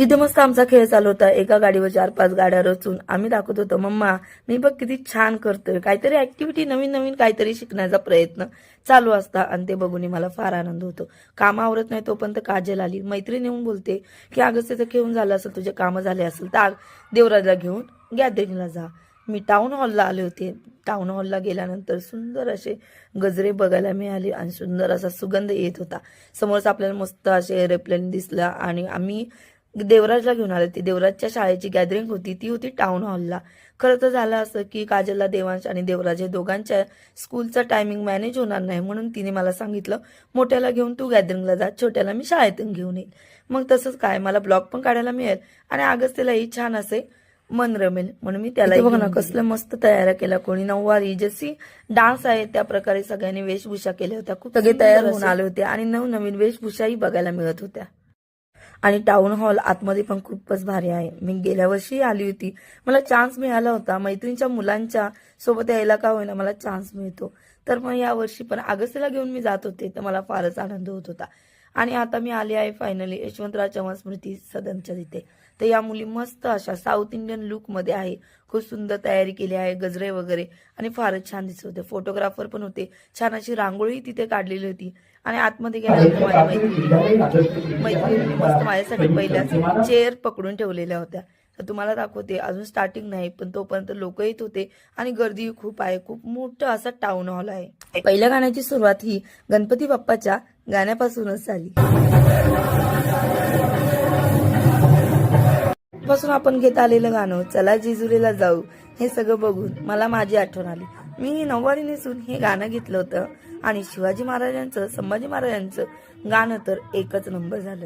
इथे मस्त आमचा खेळ चालू होता। एका गाडीवर 4-5 गाड्या रचून आम्ही दाखवत होतो, मम्मा मी बघ किती छान करतोय, काहीतरी ऍक्टिव्हिटी नवीन नवीन काहीतरी शिकण्याचा प्रयत्न चालू असता आणि ते बघून मला फार आनंद होतो। काम आवरत नाही तोपर्यंत काजल आली, मैत्रीण येऊन बोलते की अगं त्याचं खेळून झालं असेल, तुझे कामं झाले असेल तर देवराजला घेऊन गॅदरिंगला जा। मी टाउन हॉलला आले होते। टाउन हॉलला गेल्यानंतर सुंदर असे गजरे बघायला मिळाले आणि सुंदर असा सुगंध येत होता। समोरच आपल्याला मस्त असे एरोप्लेन दिसला आणि आम्ही देवराजला घेऊन आले। ती देवराजच्या शाळेची गॅदरिंग होती, ती होती टाउन हॉलला। खरं तर झालं असं की काजलला देवांश आणि देवराज हे दोघांच्या स्कूलचा टायमिंग मॅनेज होणार नाही, म्हणून तिने मला सांगितलं मोठ्याला घेऊन तू गॅदरिंगला जा, छोट्याला मी शाळेतून घेऊन येईल। मग तसंच काय मला ब्लॉग पण काढायला मिळेल आणि अगस्त्यलाही छान असे मन रमेल म्हणून मी त्याला बघा ना कसलं मस्त तयाऱ्या केल्या। कोणी नऊवारी जशी डान्स आहे त्या प्रकारे सगळ्यांनी वेशभूषा केल्या होत्या। खूप सगळे तयार होऊन आले होते आणि नवनवीन वेशभूषाही बघायला मिळत होत्या। आणि टाउन हॉल आतमध्ये पण खूपच भारी आहे। मी गेल्या वर्षी आली होती, मला चान्स मिळाला होता। मैत्रिणीच्या मुलांच्या सोबत यायला का होईना मला चान्स मिळतो, तर मग या वर्षी पण अगस्त्यला घेऊन मी जात होते, तर मला फारच आनंद होत होता। आणि आता मी आले आहे फायनली यशवंतराव चव्हाण स्मृती सदनच्या तिथे। तर या मुली मस्त अशा साऊथ इंडियन लुक मध्ये आहे, खूप सुंदर तयारी केली आहे, गजरे वगैरे आणि फारच छान दिसत होते। फोटोग्राफर पण होते, छान अशी रांगोळी तिथे काढलेली होती। आणि आतमध्ये गेल्यानंतर माझ्या मैत्रिणींनी मस्त माझ्यासाठी पहिल्याच चेअर पकडून ठेवलेल्या होत्या। तर तुम्हाला दाखवते, अजून स्टार्टिंग नाही पण तोपर्यंत लोक येत होते आणि गर्दी खूप आहे। खूप मोठं असा टाउन हॉल आहे। पहिल्या गाण्याची सुरुवात ही गणपती बाप्पाच्या गाण्यापासूनच झाली। पासून आपण घेत आलेलं गाणं चला जेजुरीला जाऊ, हे सगळं बघून मला माझी आठवण आली। मी नऊवारी नेसून हे गाणं घेतलं होतं आणि शिवाजी महाराजांचं संभाजी महाराजांचं गाणं तर एकच नंबर झालं।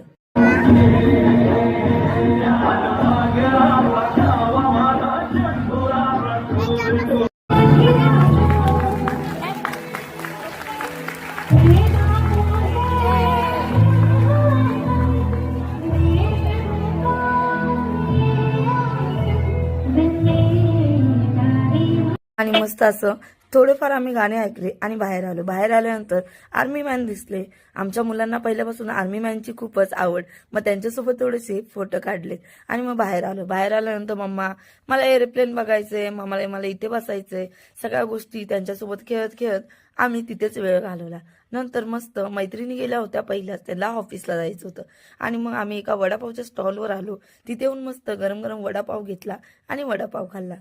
आणि मस्त असं थोडेफार आम्ही गाणे ऐकले आणि बाहेर आलो। बाहेर आल्यानंतर आर्मी मॅन दिसले। आमच्या मुलांना पहिल्यापासून आर्मी मॅनची खूपच आवड, मग त्यांच्यासोबत थोडेसे फोटो काढले आणि मग बाहेर आलो। बाहेर आल्यानंतर मम्मा मला एरोप्लेन बघायचंय, मला इथे बसायचंय, सगळ्या गोष्टी त्यांच्यासोबत खेळत खेळत आम्ही तिथेच वेळ घालवला। नंतर मस्त मैत्रिणी गेल्या होत्या, पहिल्याच त्याला ऑफिसला जायचं होतं आणि मग आम्ही एका वडापावच्या स्टॉलवर आलो। तिथे येऊन मस्त गरम गरम वडापाव घेतला आणि वडापाव खाल्ला।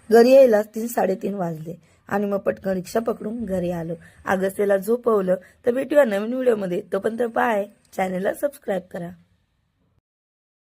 घरी यायला 3-3:30 वाजले आणि मग पटकन रिक्षा पकडून घरी आलो। अगस्त्यला झोपवलं। तर भेटूया नवीन व्हिडिओमध्ये, तोपर्यंत बाय। चॅनलला सबस्क्राईब करा।